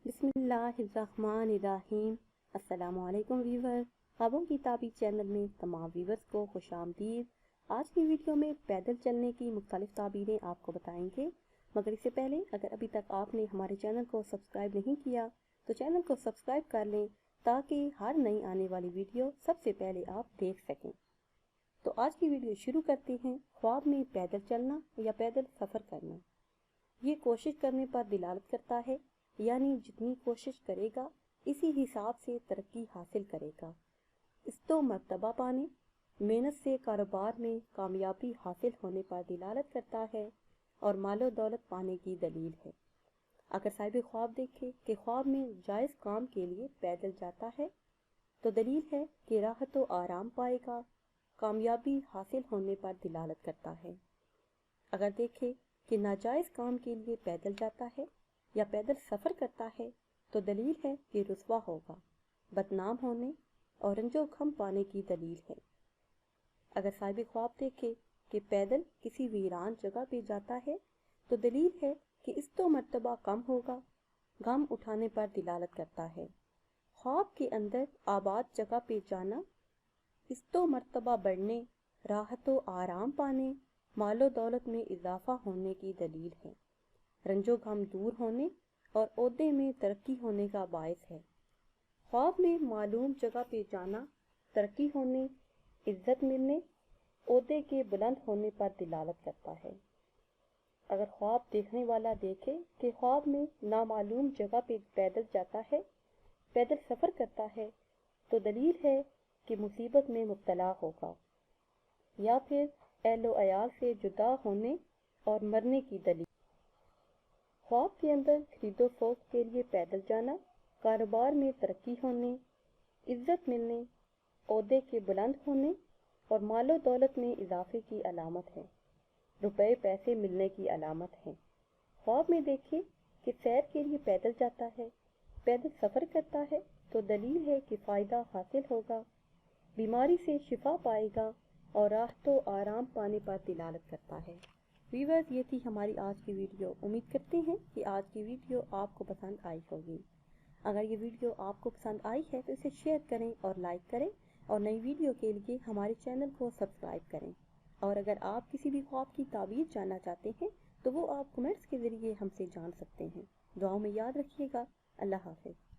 बिस्मिल्लाहिर्रहमानिर्रहीम। अस्सलाम वालेकुम व्यूवर। ख्वाबों की ताबीर चैनल में तमाम व्यूवर्स को खुश आमदीद। आज की वीडियो में पैदल चलने की मुख्तलिफ ताबीरें आपको बताएंगे, मगर इससे पहले अगर अभी तक आपने हमारे चैनल को सब्सक्राइब नहीं किया तो चैनल को सब्सक्राइब कर लें ताकि हर नई आने वाली वीडियो सबसे पहले आप देख सकें। तो आज की वीडियो शुरू करते हैं। ख्वाब में पैदल चलना या पैदल सफ़र करना, ये कोशिश करने पर दिलालत करता है, यानी जितनी कोशिश करेगा इसी हिसाब से तरक्की हासिल करेगा। इस्तो मर्तबा पाने, मेहनत से कारोबार में कामयाबी हासिल होने पर दिलालत करता है और मालो दौलत पाने की दलील है। अगर साहिब ख्वाब देखे कि ख्वाब में जायज़ काम के लिए पैदल जाता है तो दलील है कि राहत व आराम पाएगा, कामयाबी हासिल होने पर दिलालत करता है। अगर देखे कि नाजायज़ काम के लिए पैदल जाता है या पैदल सफ़र करता है तो दलील है कि रुसवा होगा, बदनाम होने और रंजो गम पाने की दलील है। अगर साहिब ख्वाब देखे कि पैदल किसी वीरान जगह पे जाता है तो दलील है कि इस्तो मर्तबा कम होगा, गम उठाने पर दिलालत करता है। ख्वाब के अंदर आबाद जगह पे जाना इस्तो मर्तबा बढ़ने, राहत व आराम पाने, मालो दौलत में इजाफा होने की दलील है, रंजो गम दूर होने और ओहदे में तरक्की होने का बायस है। ख्वाब में मालूम जगह पे जाना तरक्की होने, इज्जत मिलने, ओहदे के बुलंद होने पर दिलालत करता है। अगर ख्वाब देखने वाला देखे कि ख्वाब में नामालूम जगह पे पैदल जाता है, पैदल सफ़र करता है तो दलील है कि मुसीबत में मुब्तला होगा, या फिर अहलो अयाल से जुदा होने और मरने की दलील। ख्वाब के अंदर खरीदो फरोख्त के लिए पैदल जाना कारोबार में तरक्की होने, इज्जत मिलने, ओहदे के बुलंद होने और मालो दौलत में इजाफे की अलामत है, रुपए पैसे मिलने की अलामत है। ख्वाब में देखे कि सैर के लिए पैदल जाता है, पैदल सफ़र करता है तो दलील है कि फ़ायदा हासिल होगा, बीमारी से शिफा पाएगा और राहत व आराम पाने पर दिलालत करता है। व्यूअर्स, ये थी हमारी आज की वीडियो। उम्मीद करते हैं कि आज की वीडियो आपको पसंद आई होगी। अगर ये वीडियो आपको पसंद आई है तो इसे शेयर करें और लाइक करें और नई वीडियो के लिए हमारे चैनल को सब्सक्राइब करें। और अगर आप किसी भी ख्वाब की ताबीर जानना चाहते हैं तो वो आप कमेंट्स के ज़रिए हमसे जान सकते हैं। दुआओं में याद रखिएगा। अल्लाह हाफ़िज़।